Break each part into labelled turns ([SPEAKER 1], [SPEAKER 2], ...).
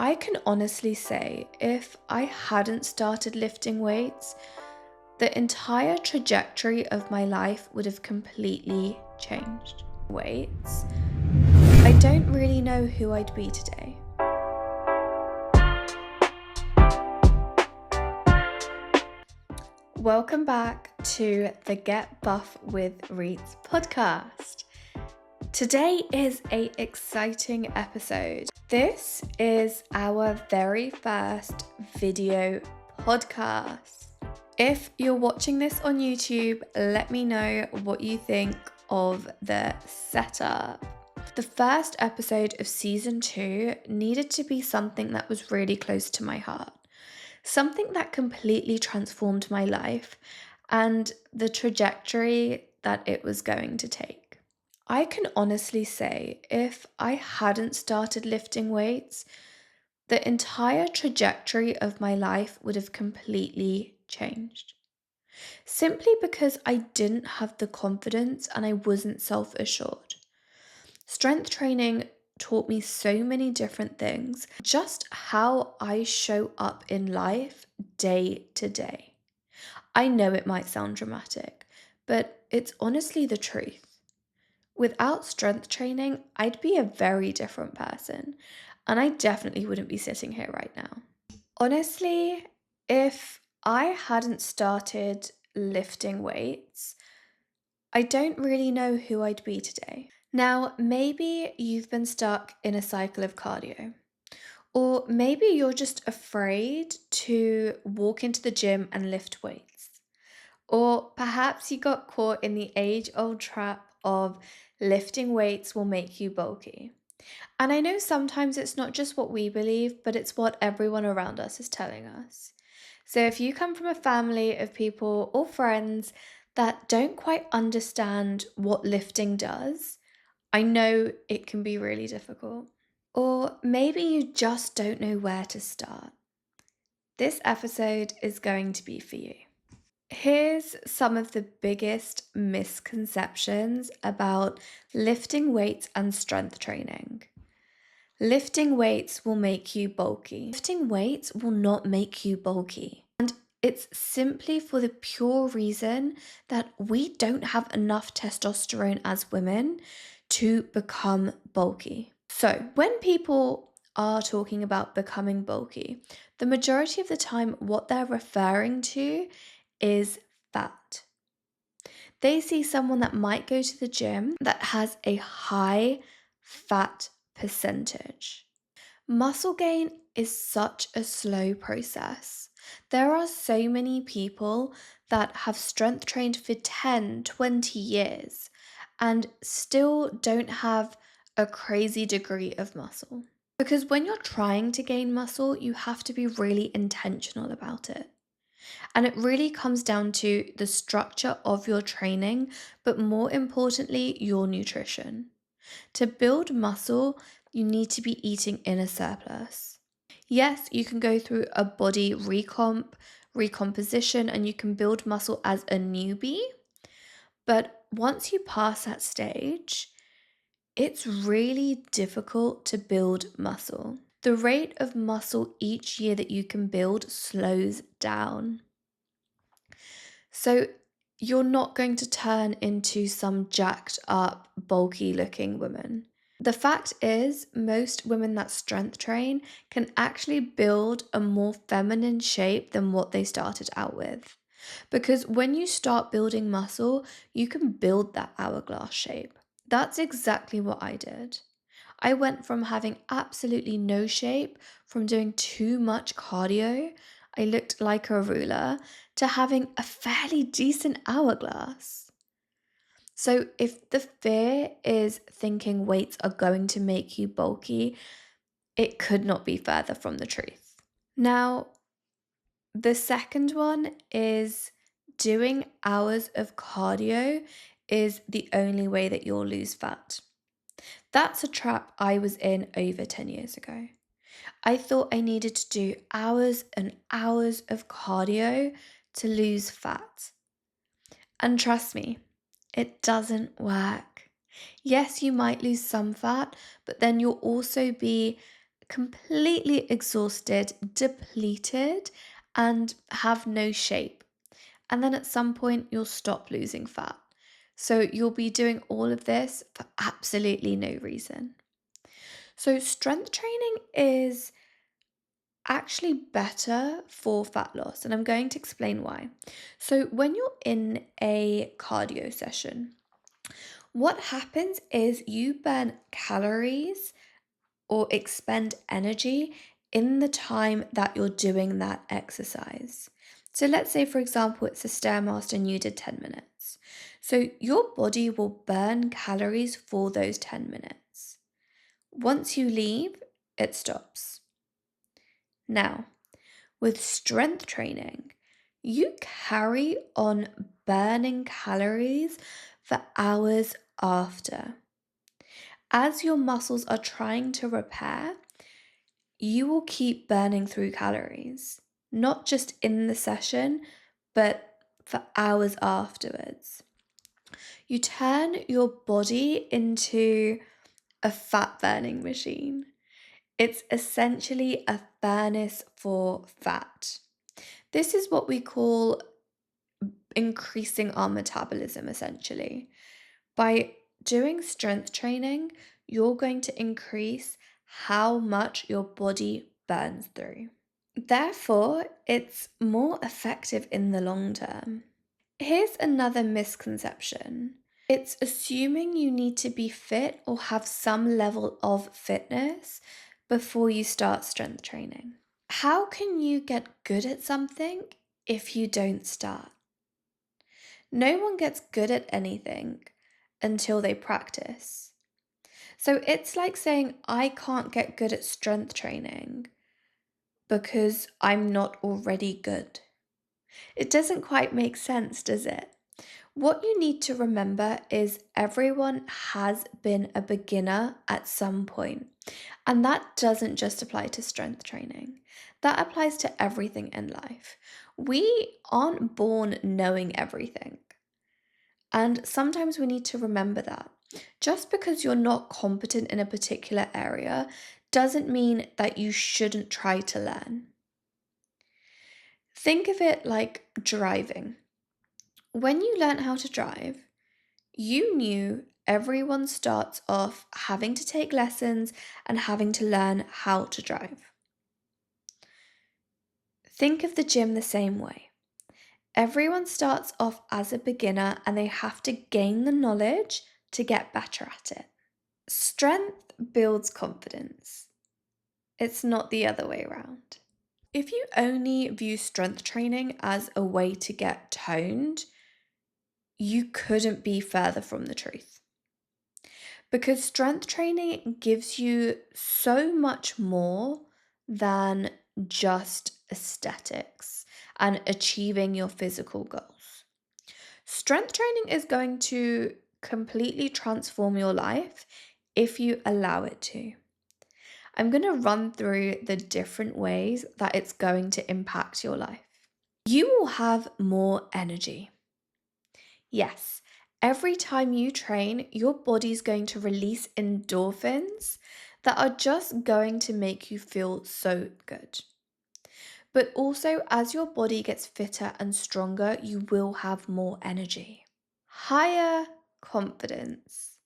[SPEAKER 1] I can honestly say if I hadn't started lifting weights, the entire trajectory of my life would have completely changed. Weights, I don't really know who I'd be today. Welcome back to the Get Buff with Reets podcast. Today is an exciting episode. This is our very first video podcast. If you're watching this on YouTube, let me know what you think of the setup. The first episode of season 2 needed to be something that was really close to my heart. Something that completely transformed my life and the trajectory that it was going to take. I can honestly say if I hadn't started lifting weights, the entire trajectory of my life would have completely changed. Simply because I didn't have the confidence and I wasn't self-assured. Strength training taught me so many different things, just how I show up in life day to day. I know it might sound dramatic, but it's honestly the truth. Without strength training, I'd be a very different person, and I definitely wouldn't be sitting here right now. Honestly, if I hadn't started lifting weights, I don't really know who I'd be today. Now, maybe you've been stuck in a cycle of cardio, or maybe you're just afraid to walk into the gym and lift weights. Or perhaps you got caught in the age-old trap of lifting weights will make you bulky. And I know sometimes it's not just what we believe, but it's what everyone around us is telling us. So if you come from a family of people or friends that don't quite understand what lifting does, I know it can be really difficult. Or maybe you just don't know where to start. This episode is going to be for you. Here's some of the biggest misconceptions about lifting weights and strength training. Lifting weights will make you bulky. Lifting weights will not make you bulky. And it's simply for the pure reason that we don't have enough testosterone as women to become bulky. So when people are talking about becoming bulky, the majority of the time what they're referring to is fat. They see someone that might go to the gym that has a high fat percentage. Muscle gain is such a slow process. There are so many people that have strength trained for 10, 20 years and still don't have a crazy degree of muscle. Because when you're trying to gain muscle, you have to be really intentional about it. And it really comes down to the structure of your training, but more importantly, your nutrition. To build muscle, you need to be eating in a surplus. Yes, you can go through a body recomposition, and you can build muscle as a newbie. But once you pass that stage, it's really difficult to build muscle. The rate of muscle each year that you can build slows down. So you're not going to turn into some jacked up, bulky looking woman. The fact is, most women that strength train can actually build a more feminine shape than what they started out with. Because when you start building muscle, you can build that hourglass shape. That's exactly what I did. I went from having absolutely no shape, from doing too much cardio, I looked like a ruler, to having a fairly decent hourglass. So if the fear is thinking weights are going to make you bulky, it could not be further from the truth. Now, the second one is doing hours of cardio is the only way that you'll lose fat. That's a trap I was in over 10 years ago. I thought I needed to do hours and hours of cardio to lose fat. And trust me, it doesn't work. Yes, you might lose some fat, but then you'll also be completely exhausted, depleted, and have no shape. And then at some point, you'll stop losing fat. So you'll be doing all of this for absolutely no reason. So, strength training is actually better for fat loss, and I'm going to explain why. So, when you're in a cardio session, what happens is you burn calories or expend energy in the time that you're doing that exercise. So, let's say, for example, it's a Stairmaster and you did 10 minutes. So, your body will burn calories for those 10 minutes. Once you leave, it stops. Now, with strength training, you carry on burning calories for hours after. As your muscles are trying to repair, you will keep burning through calories, not just in the session, but for hours afterwards. You turn your body into a fat burning machine. It's essentially a furnace for fat. This is what we call increasing our metabolism, essentially. By doing strength training, you're going to increase how much your body burns through. Therefore, it's more effective in the long term. Here's another misconception. It's assuming you need to be fit or have some level of fitness before you start strength training. How can you get good at something if you don't start? No one gets good at anything until they practice. So it's like saying, I can't get good at strength training because I'm not already good. It doesn't quite make sense, does it? What you need to remember is everyone has been a beginner at some point, and that doesn't just apply to strength training. That applies to everything in life. We aren't born knowing everything. And sometimes we need to remember that. Just because you're not competent in a particular area doesn't mean that you shouldn't try to learn. Think of it like driving. When you learn how to drive, you knew everyone starts off having to take lessons and having to learn how to drive. Think of the gym the same way. Everyone starts off as a beginner and they have to gain the knowledge to get better at it. Strength builds confidence. It's not the other way around. If you only view strength training as a way to get toned, you couldn't be further from the truth. Because strength training gives you so much more than just aesthetics and achieving your physical goals. Strength training is going to completely transform your life if you allow it to. I'm going to run through the different ways that it's going to impact your life. You will have more energy. Yes, every time you train, your body's going to release endorphins that are just going to make you feel so good. But also, as your body gets fitter and stronger, you will have more energy. Higher confidence.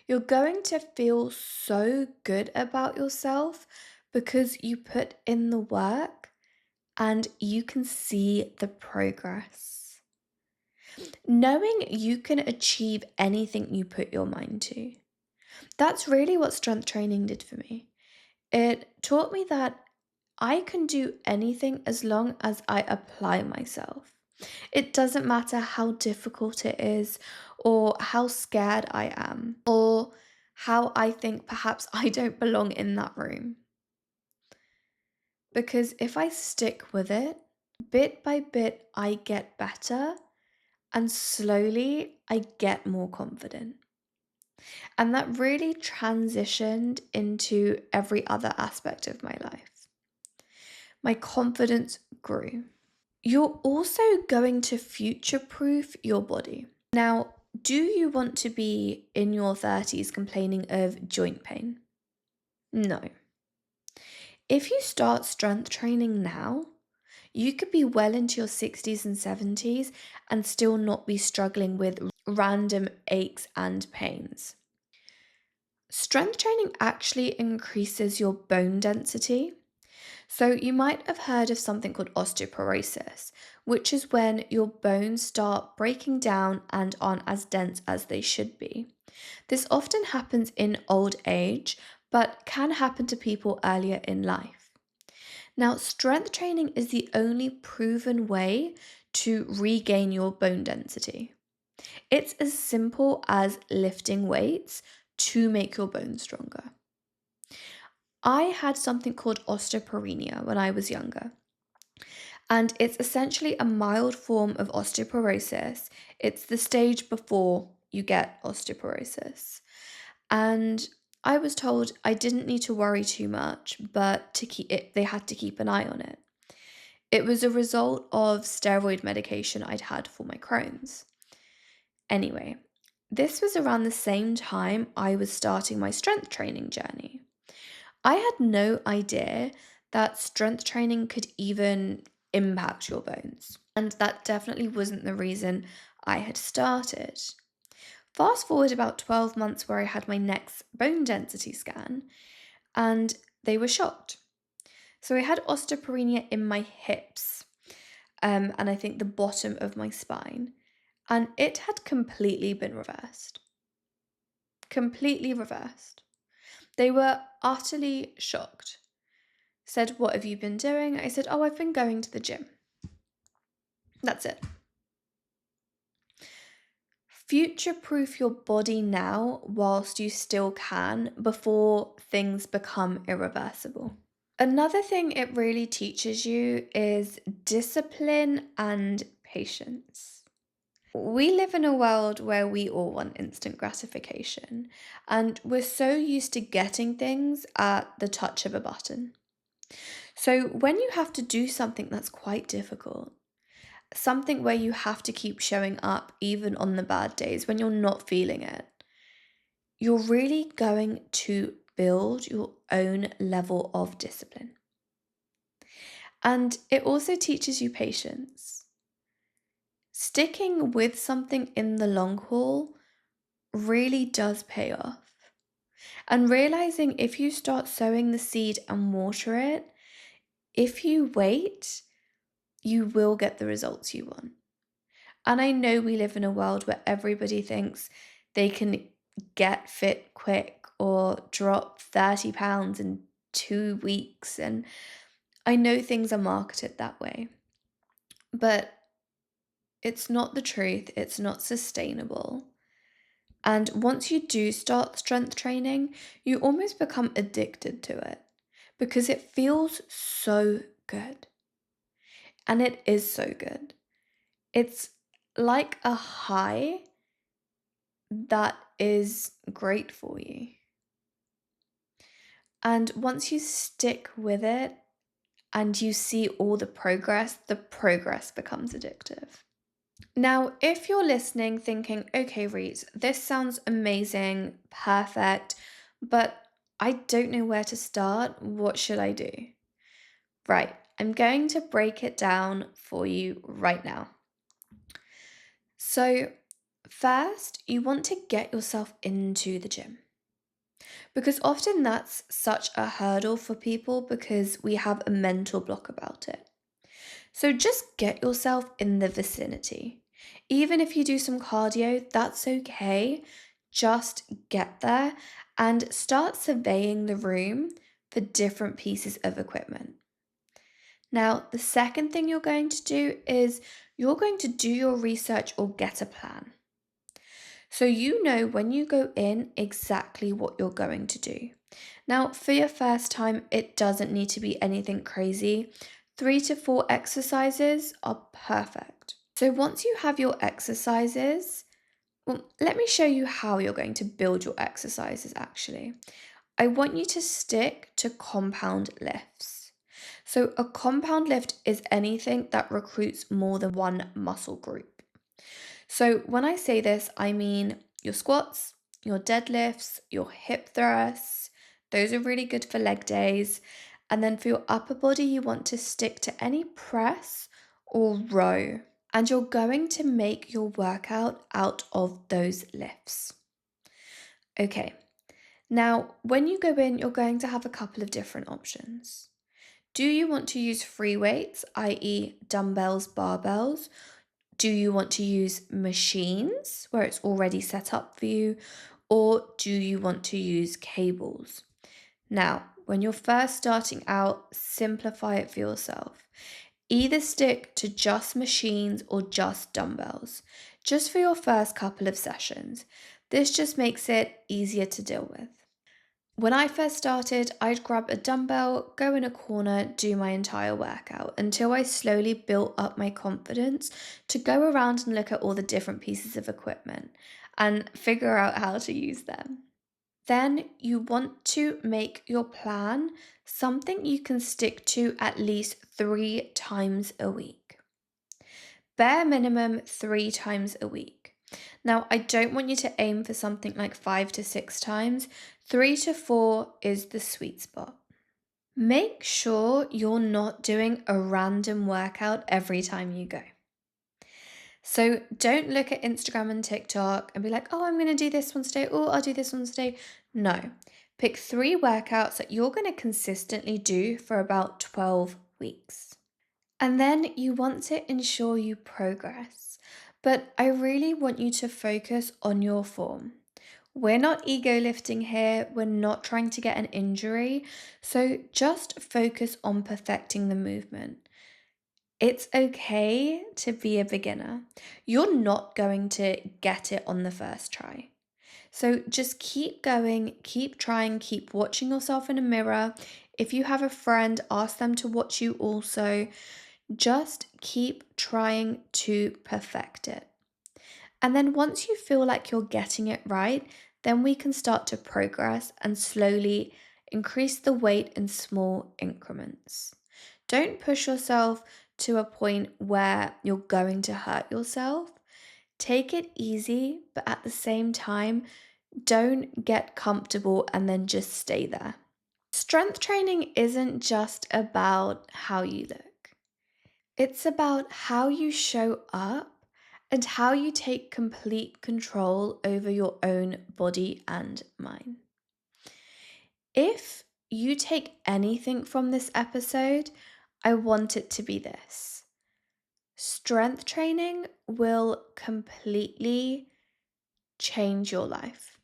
[SPEAKER 1] You're going to feel so good about yourself because you put in the work and you can see the progress. Knowing you can achieve anything you put your mind to. That's really what strength training did for me. It taught me that I can do anything as long as I apply myself. It doesn't matter how difficult it is, or how scared I am, or how I think perhaps I don't belong in that room. Because if I stick with it, bit by bit, I get better, and slowly I get more confident. And that really transitioned into every other aspect of my life. My confidence grew. You're also going to future proof your body. Now, do you want to be in your 30s complaining of joint pain? No. If you start strength training now, you could be well into your 60s and 70s and still not be struggling with random aches and pains. Strength training actually increases your bone density. So, you might have heard of something called osteoporosis, which is when your bones start breaking down and aren't as dense as they should be. This often happens in old age, but can happen to people earlier in life. Now, strength training is the only proven way to regain your bone density. It's as simple as lifting weights to make your bones stronger. I had something called osteoporosis when I was younger, and it's essentially a mild form of osteoporosis. It's the stage before you get osteoporosis. And I was told I didn't need to worry too much, but to keep it, they had to keep an eye on it. It was a result of steroid medication I'd had for my Crohn's. Anyway, this was around the same time I was starting my strength training journey. I had no idea that strength training could even impact your bones, and that definitely wasn't the reason I had started. Fast forward about 12 months where I had my next bone density scan, and they were shocked. So I had osteoporosis in my hips, and I think the bottom of my spine, and it had completely been reversed. Completely reversed. They were utterly shocked. Said, "What have you been doing?" I said, "Oh, I've been going to the gym." That's it. Future-proof your body now whilst you still can before things become irreversible. Another thing it really teaches you is discipline and patience. We live in a world where we all want instant gratification, and we're so used to getting things at the touch of a button. So, when you have to do something that's quite difficult, something where you have to keep showing up even on the bad days when you're not feeling it, you're really going to build your own level of discipline. And it also teaches you patience. Sticking with something in the long haul really does pay off. And realizing if you start sowing the seed and water it, if you wait, you will get the results you want. And I know we live in a world where everybody thinks they can get fit quick or drop 30 pounds in 2 weeks. And I know things are marketed that way, but it's not the truth. It's not sustainable. And once you do start strength training, you almost become addicted to it because it feels so good. And it is so good. It's like a high that is great for you. And once you stick with it and you see all the progress becomes addictive. Now, if you're listening thinking, okay, Reese, this sounds amazing, perfect, but I don't know where to start, what should I do? Right, I'm going to break it down for you right now. So, first, you want to get yourself into the gym. Because often that's such a hurdle for people because we have a mental block about it. So just get yourself in the vicinity. Even if you do some cardio, that's okay. Just get there and start surveying the room for different pieces of equipment. Now, the second thing you're going to do is you're going to do your research or get a plan. So you know when you go in exactly what you're going to do. Now, for your first time, it doesn't need to be anything crazy. 3 to 4 exercises are perfect. So once you have your exercises, well, let me show you how you're going to build your exercises actually. I want you to stick to compound lifts. So a compound lift is anything that recruits more than one muscle group. So when I say this, I mean your squats, your deadlifts, your hip thrusts. Those are really good for leg days. And then for your upper body, you want to stick to any press or row. And you're going to make your workout out of those lifts. Okay, now when you go in, you're going to have a couple of different options. Do you want to use free weights, i.e., dumbbells, barbells? Do you want to use machines where it's already set up for you? Or do you want to use cables? Now, when you're first starting out, simplify it for yourself. Either stick to just machines or just dumbbells, just for your first couple of sessions. This just makes it easier to deal with. When I first started, I'd grab a dumbbell, go in a corner, do my entire workout until I slowly built up my confidence to go around and look at all the different pieces of equipment and figure out how to use them. Then you want to make your plan something you can stick to at least 3 times a week. Bare minimum 3 times a week. Now, I don't want you to aim for something like 5 to 6 times. 3 to 4 is the sweet spot. Make sure you're not doing a random workout every time you go. So don't look at Instagram and TikTok and be like, oh, I'm going to do this one today. Oh, I'll do this one today. No. Pick 3 workouts that you're going to consistently do for about 12 weeks. And then you want to ensure you progress. But I really want you to focus on your form. We're not ego lifting here. We're not trying to get an injury. So just focus on perfecting the movement. It's okay to be a beginner. You're not going to get it on the first try. So just keep going, keep trying, keep watching yourself in a mirror. If you have a friend, ask them to watch you also. Just keep trying to perfect it. And then once you feel like you're getting it right, then we can start to progress and slowly increase the weight in small increments. Don't push yourself to a point where you're going to hurt yourself. Take it easy, but at the same time, don't get comfortable and then just stay there. Strength training isn't just about how you look. It's about how you show up and how you take complete control over your own body and mind. If you take anything from this episode, I want it to be this. Strength training will completely change your life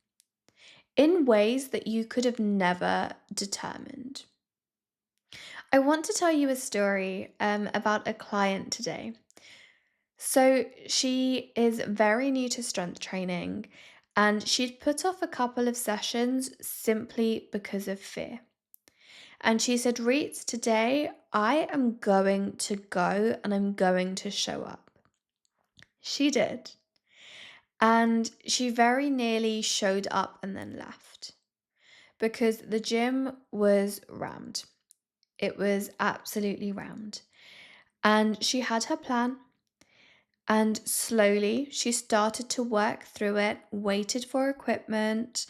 [SPEAKER 1] in ways that you could have never determined. I want to tell you a story about a client today. So she is very new to strength training and she'd put off a couple of sessions simply because of fear. And she said, Reets, today I am going to go and I'm going to show up. She did. And she very nearly showed up and then left because the gym was rammed. It was absolutely rammed. And she had her plan. And slowly she started to work through it, waited for equipment,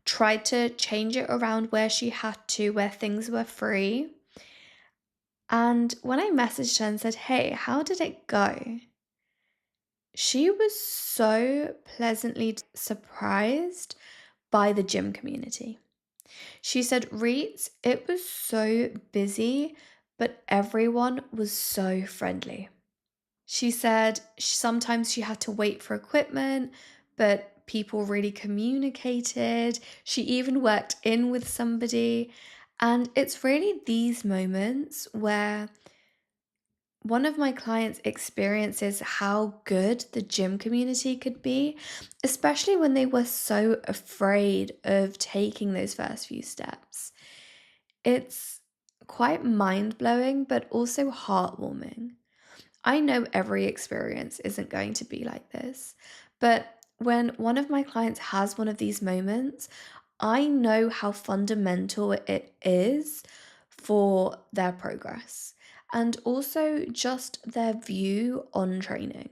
[SPEAKER 1] tried to change it around where she had to, where things were free. And when I messaged her and said, hey, how did it go? She was so pleasantly surprised by the gym community. She said, Reets, it was so busy, but everyone was so friendly. She said sometimes she had to wait for equipment, but people really communicated. She even worked in with somebody. And it's really these moments where one of my clients experiences how good the gym community could be, especially when they were so afraid of taking those first few steps. It's quite mind-blowing, but also heartwarming. I know every experience isn't going to be like this, but when one of my clients has one of these moments, I know how fundamental it is for their progress and also just their view on training.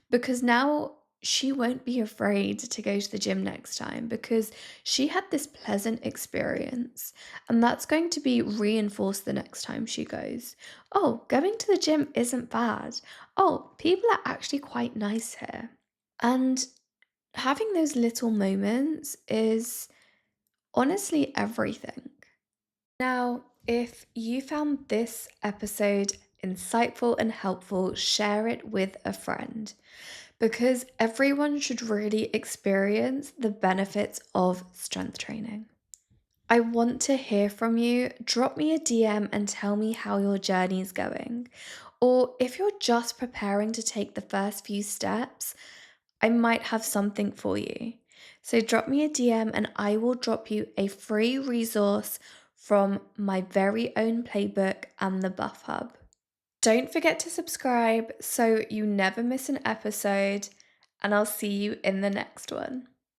[SPEAKER 1] Because now she won't be afraid to go to the gym next time because she had this pleasant experience. And that's going to be reinforced the next time she goes. Oh, going to the gym isn't bad. Oh, people are actually quite nice here. And having those little moments is honestly everything. Now, if you found this episode insightful and helpful, share it with a friend because everyone should really experience the benefits of strength training. I want to hear from you. Drop me a DM and tell me how your journey is going. Or if you're just preparing to take the first few steps, I might have something for you. So drop me a DM and I will drop you a free resource from my very own playbook and the Buff Hub. Don't forget to subscribe so you never miss an episode, and I'll see you in the next one.